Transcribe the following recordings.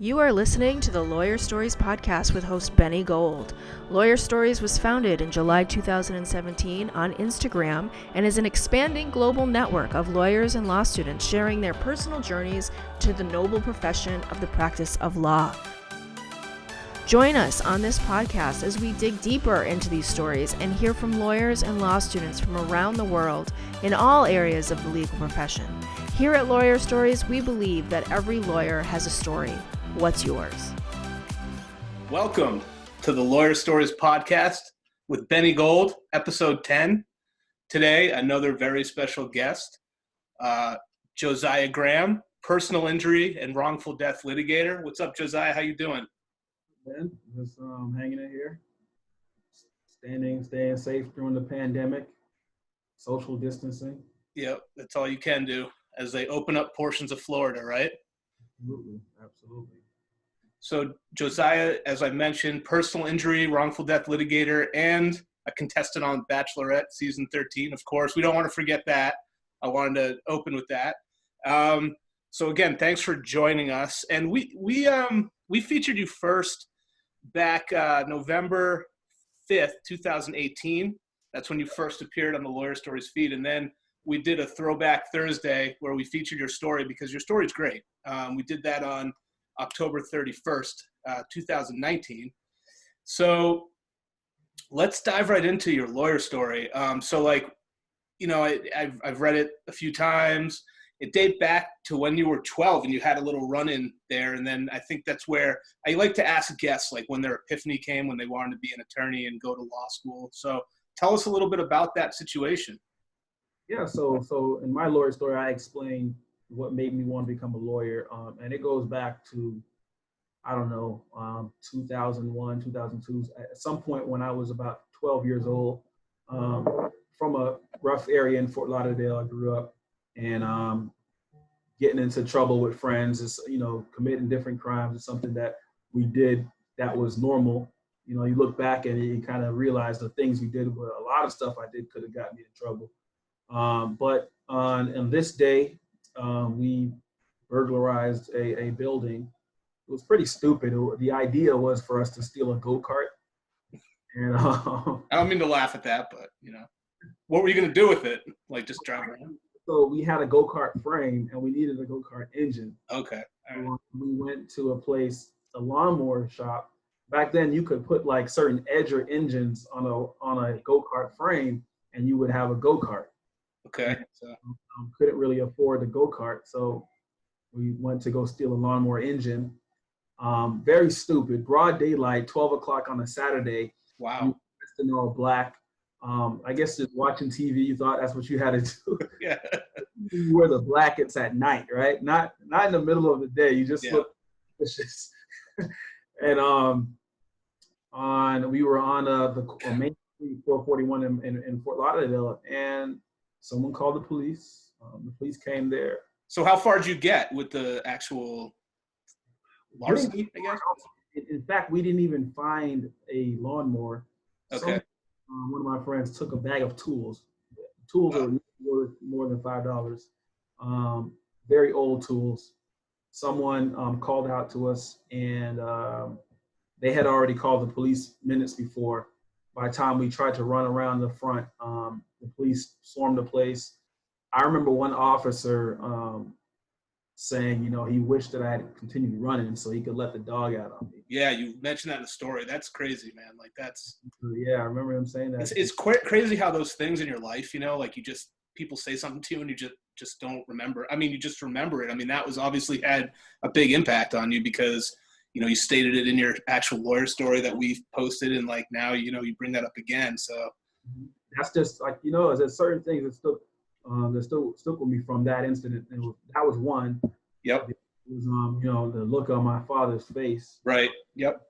You are listening to the Lawyer Stories podcast with host Benny Gold. Lawyer Stories was founded in July 2017 on Instagram and is an expanding global network of lawyers and law students sharing their personal journeys to the noble profession of the practice of law. Join us on this podcast as we dig deeper into these stories and hear from lawyers and law students from around the world in all areas of the legal profession. Here at Lawyer Stories, we believe that every lawyer has a story. What's yours? Welcome to the Lawyer Stories podcast with Benny Gold, episode 10. Today, another very special guest, Josiah Graham, personal injury and wrongful death litigator. What's up, Josiah? How you doing? Man, just hanging in here, staying safe during the pandemic, social distancing. Yep, that's all you can do as they open up portions of Florida, right? Absolutely. So Josiah, as I mentioned, personal injury, wrongful death litigator, and a contestant on Bachelorette season 13. Of course, we don't want to forget that. I wanted to open with that. So again, thanks for joining us. And we featured you first back November 5th, 2018. That's when you first appeared on the Lawyer Stories feed. And then we did a throwback Thursday where we featured your story because your story's great. We did that on October 31st, 2019. So let's dive right into your lawyer story. I've read it a few times. It dates back to when you were 12 and you had a little run-in there. And then I think that's where I like to ask guests, like when their epiphany came, when they wanted to be an attorney and go to law school. So tell us a little bit about that situation. Yeah, so in my lawyer story, I explained what made me want to become a lawyer. And it goes back to, 2001, 2002. At some point when I was about 12 years old, from a rough area in Fort Lauderdale, I grew up, and getting into trouble with friends is, committing different crimes is something that we did that was normal. You look back and you kind of realize the things we did, but a lot of stuff I did could have gotten me in trouble. But on this day, we burglarized a building. It was pretty stupid. The idea was for us to steal a go-kart. And I don't mean to laugh at that, but what were you going to do with it? Like just drive around? So we had a go-kart frame and we needed a go-kart engine. Okay. All right. We went to a lawnmower shop. Back then you could put like certain edger engines on a go-kart frame and you would have a go-kart. Okay. So couldn't really afford the go-kart, so we went to go steal a lawnmower engine. Very stupid. Broad daylight, 12 o'clock on a Saturday. Wow. Dressed in all black. I guess just watching TV, you thought that's what you had to do. Yeah. You wear the blankets at night, right? Not in the middle of the day. You just look suspicious. And we were on the Main Street 441 in Fort Lauderdale, and someone called the police. The police came there. So how far did you get with the actual larceny, I guess? In fact, we didn't even find a lawnmower. Okay. One of my friends took a bag of tools. Tools are worth more than $5. Very old tools. Someone called out to us, and they had already called the police minutes before. By the time we tried to run around the front, the police swarmed the place. I remember one officer saying, he wished that I had continued running so he could let the dog out on me. Yeah, you mentioned that in the story. That's crazy, man. Like that's. Yeah, I remember him saying that. It's quite crazy how those things in your life, like people say something to you and you just don't remember. I mean, you just remember it. I mean, that was obviously had a big impact on you because, you stated it in your actual lawyer story that we've posted, and like now, you bring that up again. So that's just like, there's certain things that stuck with me from that incident. And that was one. Yep. It was, the look on my father's face. Right. Yep.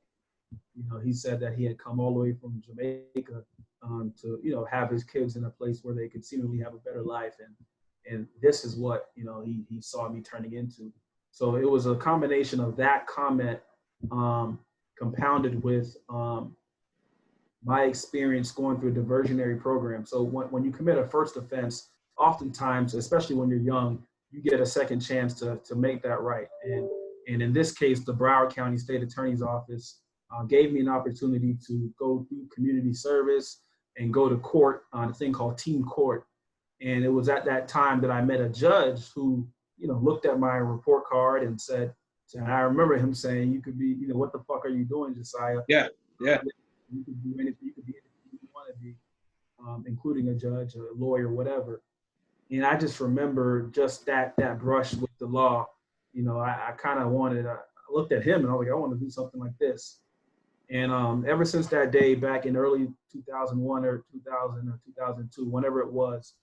He said that he had come all the way from Jamaica to, have his kids in a place where they could seemingly have a better life. And this is what, he saw me turning into. So it was a combination of that comment compounded with my experience going through a diversionary program. So when you commit a first offense, oftentimes, especially when you're young, you get a second chance to make that right. And in this case, the Broward County State Attorney's Office gave me an opportunity to go through community service and go to court on a thing called team court. And it was at that time that I met a judge who, looked at my report card and said, and I remember him saying, you could be, what the fuck are you doing, Josiah? Yeah. You could do anything, you could be anything you want to be, including a judge, a lawyer, whatever. And I just remember just that brush with the law. I kind of I looked at him and I was like, I want to do something like this. And ever since that day back in early 2001 or 2000 or 2002, whenever it was,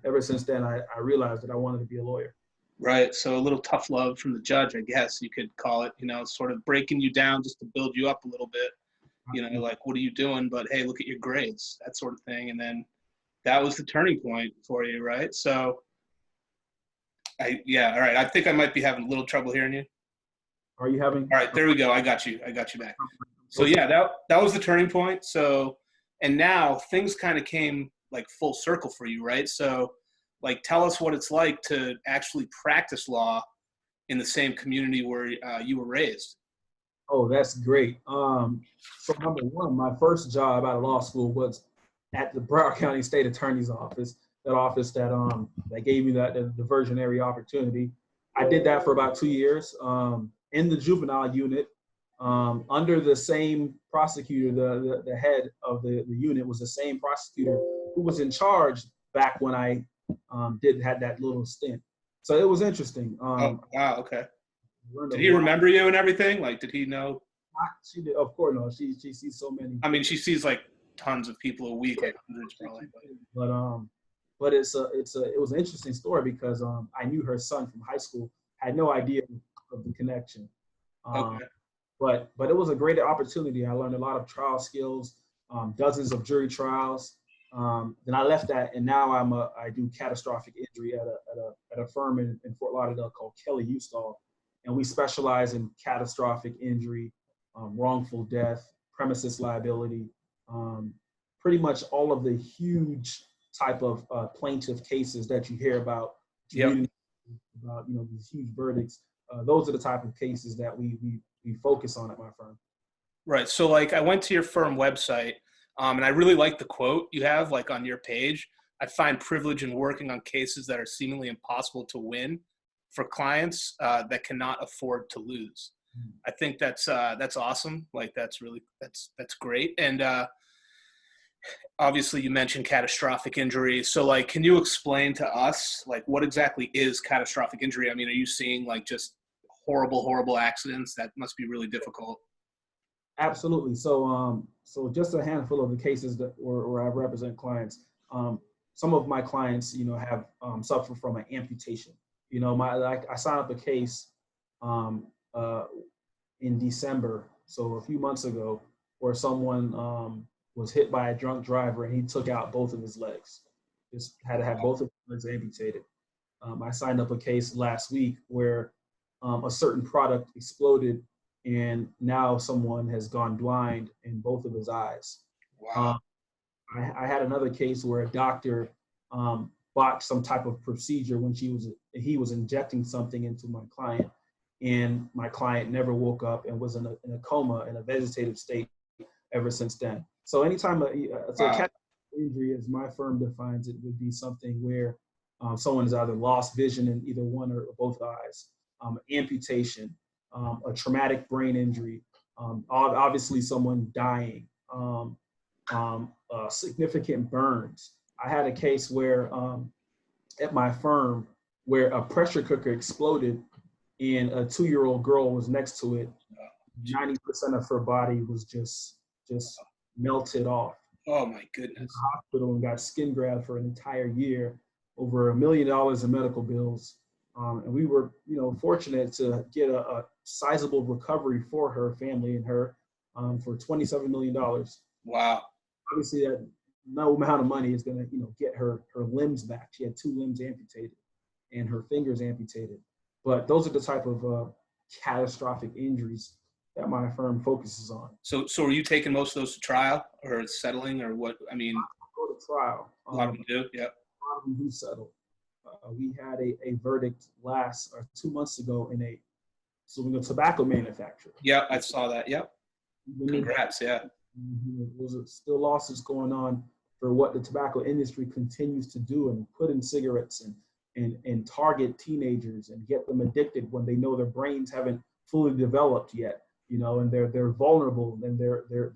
ever since then, I realized that I wanted to be a lawyer. Right. So a little tough love from the judge, I guess you could call it, sort of breaking you down just to build you up a little bit, like, what are you doing? But hey, look at your grades, that sort of thing. And then that was the turning point for you, right? So all right. I think I might be having a little trouble hearing you. Are you having? All right, there we go. I got you back. So yeah, that was the turning point. So, and now things kind of came like full circle for you, right? So like, tell us what it's like to actually practice law in the same community where you were raised. Oh, that's great. So number one, my first job out of law school was at the Broward County State Attorney's Office, that office that gave me that diversionary opportunity. I did that for about 2 years in the juvenile unit under the same prosecutor. The head of the unit was the same prosecutor who was in charge back when I had that little stint. So it was interesting. Oh, wow, okay. Did he remember you and everything? Like, did he know? She did, of course, no. She sees so many. I mean, she sees like tons of people a week, like hundreds probably. But it was an interesting story because I knew her son from high school. Had no idea of the connection. Okay. But it was a great opportunity. I learned a lot of trial skills, dozens of jury trials. Then I left that, and now I do catastrophic injury at a firm in Fort Lauderdale called Kelly Ustall, and we specialize in catastrophic injury, wrongful death, premises liability, pretty much all of the huge type of plaintiff cases that you hear about. Yep. About these huge verdicts. Those are the type of cases that we focus on at my firm. Right. So like, I went to your firm website. And I really like the quote you have like on your page. I find privilege in working on cases that are seemingly impossible to win for clients that cannot afford to lose. I think that's awesome. Like that's great. And obviously you mentioned catastrophic injury. So like, can you explain to us like what exactly is catastrophic injury? I mean, are you seeing like just horrible accidents? That must be really difficult. Absolutely. So just a handful of the cases where I represent clients. Some of my clients, have suffered from an amputation. I signed up a case in December, so a few months ago, where someone was hit by a drunk driver and he took out both of his legs. Just had to have both of his legs amputated. I signed up a case last week where a certain product exploded and now someone has gone blind in both of his eyes. Wow. I had another case where a doctor botched some type of procedure when he was injecting something into my client, and my client never woke up and was in a coma, in a vegetative state ever since then. So anytime catastrophic injury, as my firm defines it, would be something where someone has either lost vision in either one or both eyes, amputation, a traumatic brain injury, obviously someone dying, significant burns. I had a case where at my firm where a pressure cooker exploded and a 2-year-old girl was next to it. 90% of her body was just melted off. Oh my goodness. In the hospital and got skin graft for an entire year, over $1 million in medical bills. And we were, fortunate to get a sizable recovery for her family and her for $27 million. Wow. Obviously, that no amount of money is going to, get her limbs back. She had 2 limbs amputated and her fingers amputated. But those are the type of catastrophic injuries that my firm focuses on. So are you taking most of those to trial or settling or what? I mean, go to trial. A lot of them do, yeah. A lot of them do settle. We had a verdict 2 months ago in a suing a tobacco manufacturer. Yeah, I saw that. Yep. Congrats. Yeah. There's still lawsuits going on for what the tobacco industry continues to do and put in cigarettes and target teenagers and get them addicted when they know their brains haven't fully developed yet, and they're vulnerable and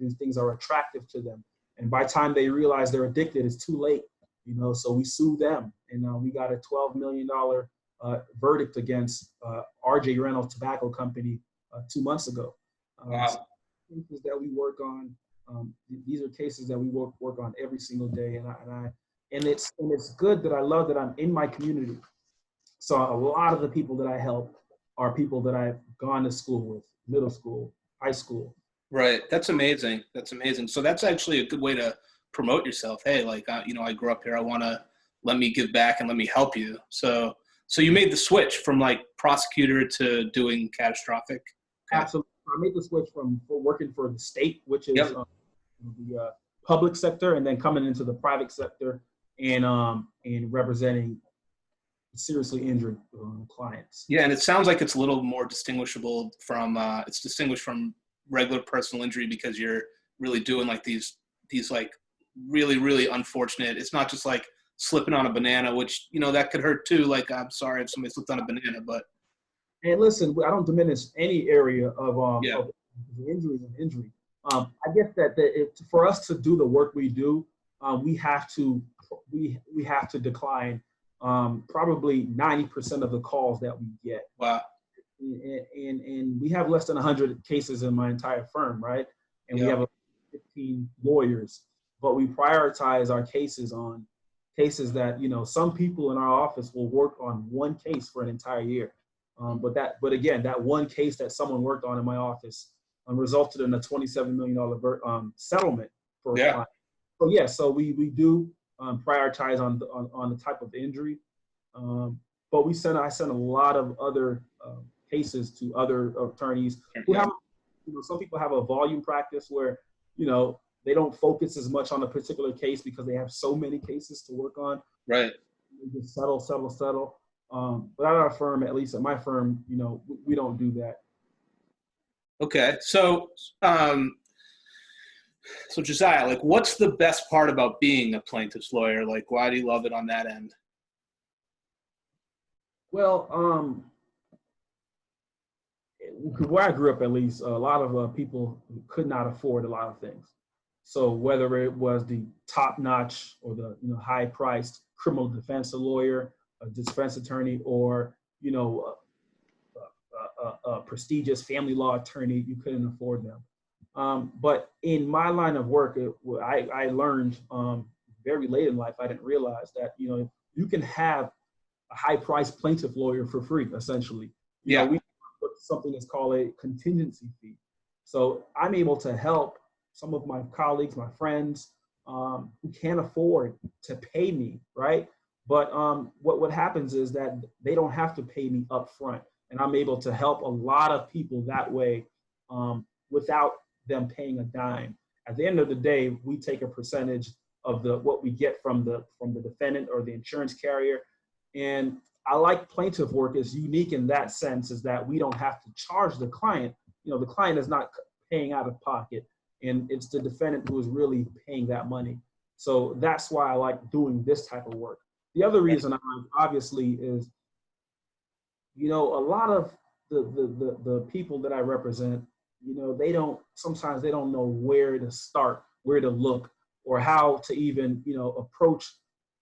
these things are attractive to them. And by the time they realize they're addicted, it's too late, so we sue them. And we got a $12 million verdict against RJ Reynolds Tobacco Company 2 months ago. Wow. Cases that we work on. These are cases that we work on every single day, and it's good that I love that I'm in my community. So a lot of the people that I help are people that I've gone to school with, middle school, high school. Right. That's amazing. So that's actually a good way to promote yourself. Hey, I grew up here. Let me give back and let me help you. So you made the switch from prosecutor to doing catastrophic. Absolutely. I made the switch from working for the state, which is Yep. The public sector, and then coming into the private sector and representing seriously injured clients. Yeah, and it sounds like it's a little more distinguishable from it's distinguished from regular personal injury because you're really doing these really, really unfortunate. It's not just slipping on a banana, which that could hurt too. I'm sorry if somebody slipped on a banana, but. And listen, I don't diminish any area of injury and injury. I guess that for us to do the work we do, we have to decline probably 90% of the calls that we get. Wow. And we have less than 100 cases in my entire firm, right? And we have 15 lawyers, but we prioritize our cases on cases that some people in our office will work on one case for an entire year. But again, that one case that someone worked on in my office resulted in a $27 million settlement for a client. So we do prioritize on the type of injury, but I send a lot of other cases to other attorneys who have, some people have a volume practice where they don't focus as much on a particular case because they have so many cases to work on. Right. They just settle. But at our firm, at least at my firm, we don't do that. Okay. So Josiah, what's the best part about being a plaintiff's lawyer? Why do you love it on that end? Well, where I grew up, at least, a lot of people could not afford a lot of things. So whether it was the top-notch or the high-priced criminal defense lawyer, a defense attorney, or a prestigious family law attorney, you couldn't afford them. But in my line of work, I learned very late in life, I didn't realize that you can have a high-priced plaintiff lawyer for free, essentially. We put something that's called a contingency fee. So I'm able to help some of my colleagues, my friends, who can't afford to pay me, right? But what happens is that they don't have to pay me up front, and I'm able to help a lot of people that way without them paying a dime. At the end of the day, we take a percentage of what we get from the defendant or the insurance carrier. And I like plaintiff work is unique in that sense, is that we don't have to charge the client. The client is not paying out of pocket, and it's the defendant who is really paying that money. So that's why I like doing this type of work. The other reason I like, obviously, is, a lot of the people that I represent, sometimes they don't know where to start, where to look, or how to even, approach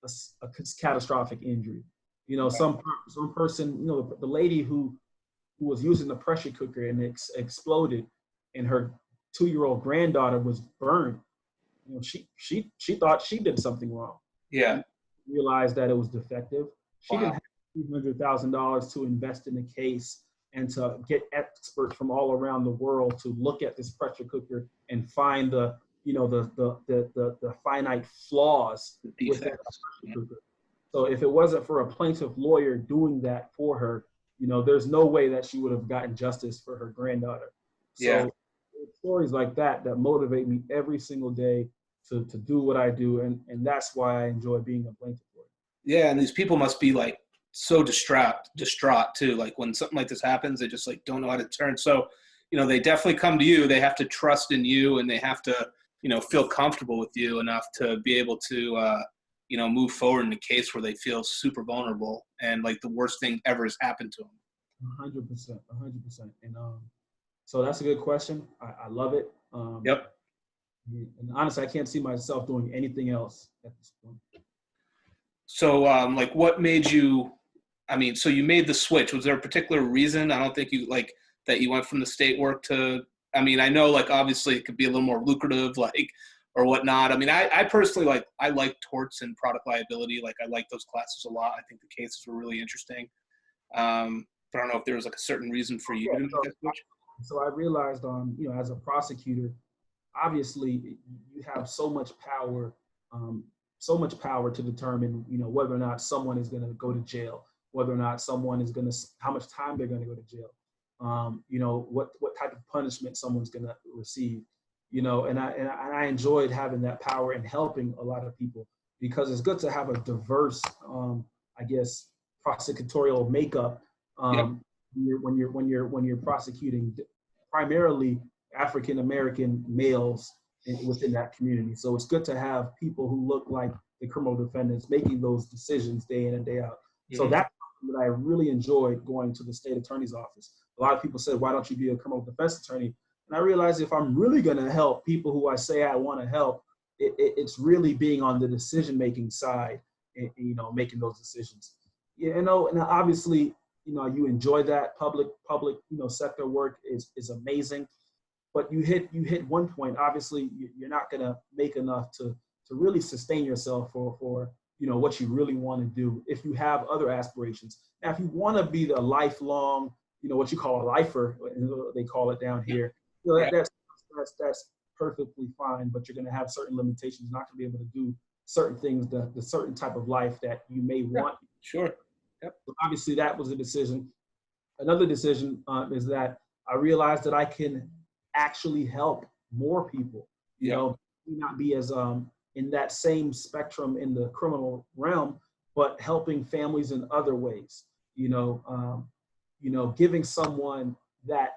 a catastrophic injury. Some person, the lady who was using the pressure cooker and it exploded, and her 2-year-old granddaughter was burned. She thought she did something wrong. Yeah. Realized that it was defective. She didn't have $300,000 to invest in the case and to get experts from all around the world to look at this pressure cooker and find the finite flaws with that pressure cooker. So if it wasn't for a plaintiff lawyer doing that for her, there's no way that she would have gotten justice for her granddaughter. So stories like that motivate me every single day to do what I do, and that's why I enjoy being a plaintiff lawyer. Yeah, and these people must be so distraught too. Like when something like this happens, they just like don't know how to turn. So, they definitely come to you. They have to trust in you, and they have to, feel comfortable with you enough to be able to, move forward in a case where they feel super vulnerable and like the worst thing ever has happened to them. 100%. And so that's a good question. I love it. Yep. And honestly, I can't see myself doing anything else at this point. So, like, what made you? So you made the switch. Was there a particular reason? I don't think you that you went from the state work to. I know, like, obviously it could be a little more lucrative, like, or whatnot. I personally I like torts and product liability. Like, I like those classes a lot. I think the cases were really interesting. But I don't know if there was like a certain reason for you to make that switch. So I realized, as a prosecutor, obviously you have so much power to determine, whether or not someone is going to go to jail, whether or not someone is going to, how much time they're going to go to jail, what type of punishment someone's going to receive, and I enjoyed having that power and helping a lot of people, because it's good to have a diverse, prosecutorial makeup. Yep. When you're prosecuting primarily African American males within that community. So it's good to have people who look like the criminal defendants making those decisions day in and day out. Mm-hmm. So that's what I really enjoyed going to the state attorney's office. A lot of people said, why don't you be a criminal defense attorney? And I realized if I'm really going to help people who I say I want to help, it's really being on the decision-making side and, making those decisions. And obviously, you enjoy that public, sector work is amazing. But you hit one point. Obviously, you're not going to make enough to really sustain yourself for what you really want to do if you have other aspirations. Now, if you want to be the lifelong, what you call a lifer, they call it down here, that's perfectly fine. But you're going to have certain limitations, not to be able to do certain things, the certain type of life that you may want. Sure. Yep. So obviously, that was a decision. Another decision is that I realized that I can actually help more people, not be as in that same spectrum in the criminal realm, but helping families in other ways, giving someone that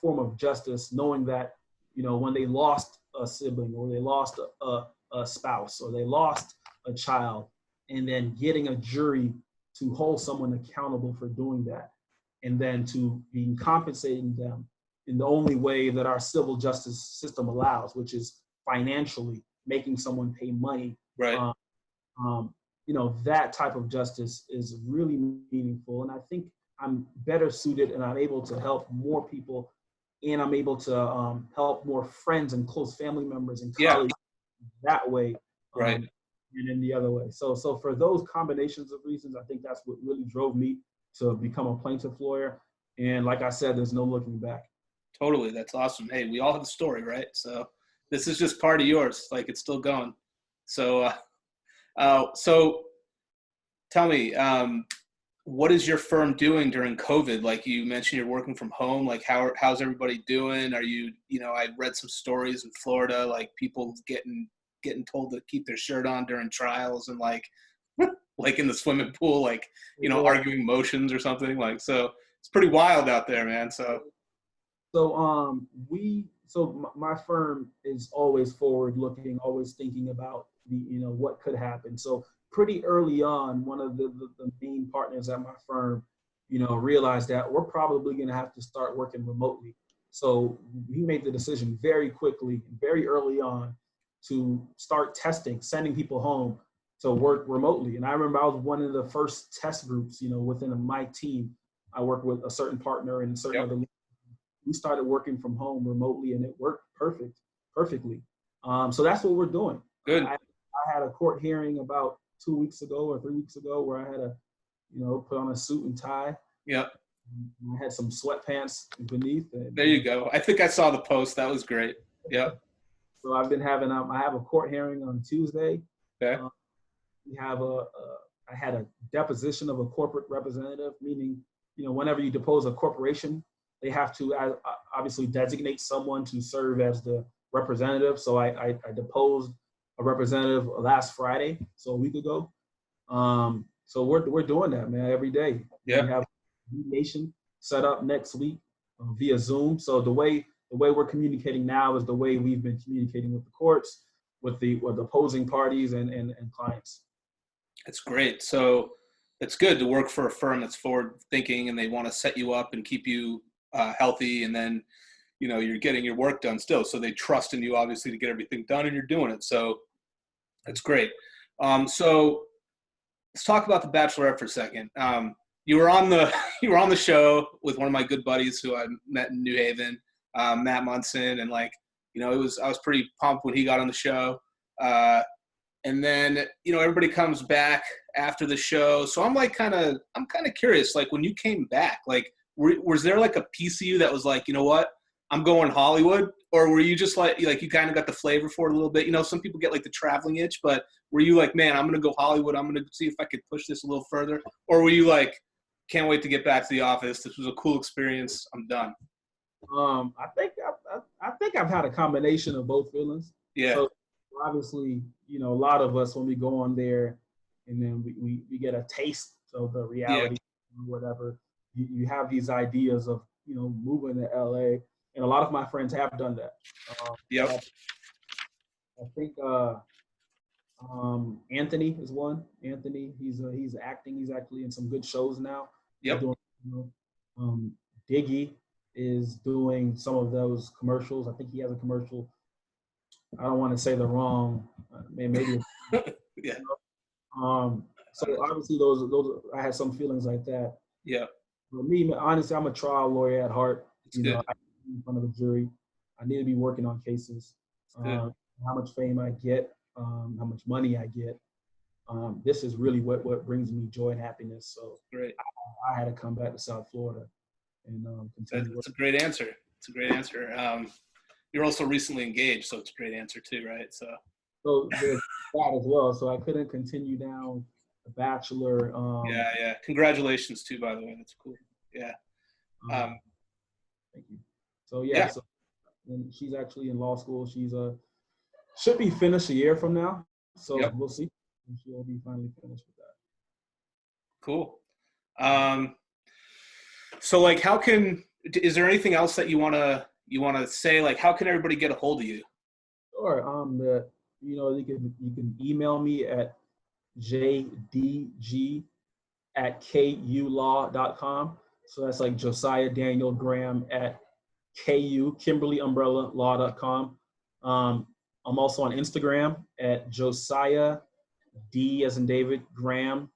form of justice, knowing that, when they lost a sibling or they lost a spouse or they lost a child, and then getting a jury to hold someone accountable for doing that, and then to being compensating them in the only way that our civil justice system allows, which is financially making someone pay money. Right. That type of justice is really meaningful. And I think I'm better suited and I'm able to help more people, and I'm able to help more friends and close family members and colleagues that way. Right. And in the other way. So for those combinations of reasons, I think that's what really drove me to become a plaintiff lawyer. And like I said, there's no looking back. Totally. That's awesome. Hey, we all have a story, right? So this is just part of yours. Like, it's still going. So, so tell me, what is your firm doing during COVID? Like you mentioned, you're working from home. Like how's everybody doing? Are you, I read some stories in Florida, like people getting told to keep their shirt on during trials and like in the swimming pool, like, arguing motions or something like, so it's pretty wild out there, man. So my firm is always forward looking, always thinking about what could happen. So pretty early on, one of the main partners at my firm, realized that we're probably going to have to start working remotely. So he made the decision very quickly, very early on, to start testing, sending people home to work remotely. And I remember I was one of the first test groups, within my team. I worked with a certain partner and certain other. We started working from home remotely, and it worked perfectly. So that's what we're doing. Good. I had a court hearing about 2 weeks ago or 3 weeks ago where I had to, put on a suit and tie. Yep. I had some sweatpants beneath. There you go. I think I saw the post. That was great. Yep. So I've been having, I have a court hearing on Tuesday. Okay. I had a deposition of a corporate representative, meaning, whenever you depose a corporation, they have to obviously designate someone to serve as the representative. So I deposed a representative last Friday, so a week ago. So we're doing that, man, every day. Yeah. We have mediation set up next week via Zoom. So the way we're communicating now is the way we've been communicating with the courts, with the opposing parties and clients. It's great. So it's good to work for a firm that's forward thinking and they want to set you up and keep you healthy, and then you're getting your work done still. So they trust in you, obviously, to get everything done, and you're doing it. So it's great. So let's talk about the Bachelorette for a second. You were on the show with one of my good buddies who I met in New Haven, Matt Munson, and I was pretty pumped when he got on the show. And then everybody comes back after the show. So I'm kind of curious. Like, when you came back, was there a piece of you that was like, you know what, I'm going Hollywood? Or were you just like you kind of got the flavor for it a little bit? Some people get the traveling itch, but were you like, man, I'm going to go Hollywood. I'm going to see if I could push this a little further? Or were you like, can't wait to get back to the office. This was a cool experience. I'm done. I think I've had a combination of both feelings. Yeah. So obviously, a lot of us, when we go on there and then we get a taste of the reality, or whatever, you have these ideas of, moving to LA. And a lot of my friends have done that. Yep. I think Anthony is one. Anthony, he's acting. He's actually in some good shows now. Yep. Diggy is doing some of those commercials. I think he has a commercial. I don't want to say the wrong, maybe. Yeah. So obviously those I had some feelings like that. Yeah. For me, honestly, I'm a trial lawyer at heart. It's good. I in front of a jury. I need to be working on cases. How much fame I get, how much money I get. This is really what brings me joy and happiness. So great. I had to come back to South Florida and continue. That's a great answer. It's a great answer. You're also recently engaged, so it's a great answer too, right? So there's that as well. So I couldn't continue down the Bachelor. Yeah. Congratulations too, by the way. That's cool. Yeah. Thank you. So yeah. So and she's actually in law school. She's should be finished a year from now. So we'll see. She'll be finally finished with that. Cool. So is there anything else that you want to say? How can everybody get a hold of you? Sure. You can email me at jdg@kulaw.com. So that's like Josiah Daniel Graham at KimberlyUmbrellaLaw.com. I'm also on Instagram at Josiah D as in David Graham.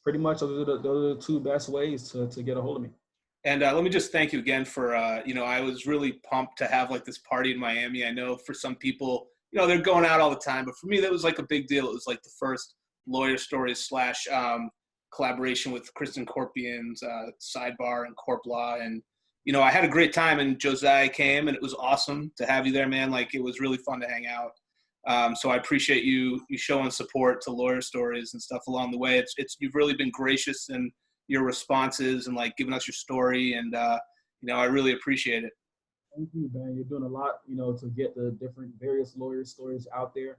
Pretty much those are the two best ways to get a hold of me. And let me just thank you again for, I was really pumped to have this party in Miami. I know for some people, they're going out all the time, but for me, that was a big deal. It was the first Lawyer Stories / collaboration with Kristen Corpian's Sidebar and Corp Law. And, I had a great time, and Josiah came, and it was awesome to have you there, man. It was really fun to hang out. So I appreciate you showing support to Lawyer Stories and stuff along the way. You've really been gracious in your responses and giving us your story, and I really appreciate it. Thank you, man. You're doing a lot, to get the different various lawyer stories out there.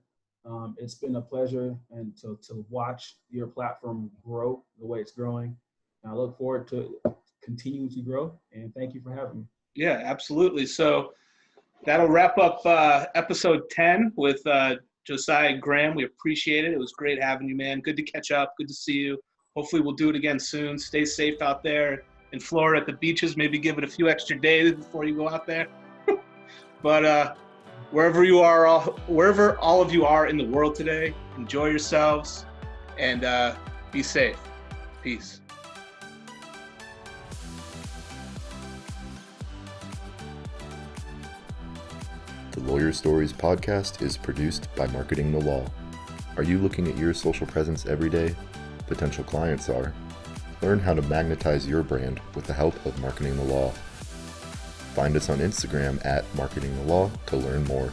It's been a pleasure and to watch your platform grow the way it's growing. And I look forward to continuing to grow, and thank you for having me. Yeah, absolutely. So that'll wrap up episode 10 with Josiah Graham. We appreciate it. It was great having you, man. Good to catch up. Good to see you. Hopefully we'll do it again soon. Stay safe out there in Florida at the beaches. Maybe give it a few extra days before you go out there. But wherever all of you are in the world today, enjoy yourselves and be safe. Peace. The Lawyer Stories podcast is produced by Marketing the Law. Are you looking at your social presence every day? Potential clients are. Learn how to magnetize your brand with the help of Marketing the Law. Find us on Instagram at Marketing the Law to learn more.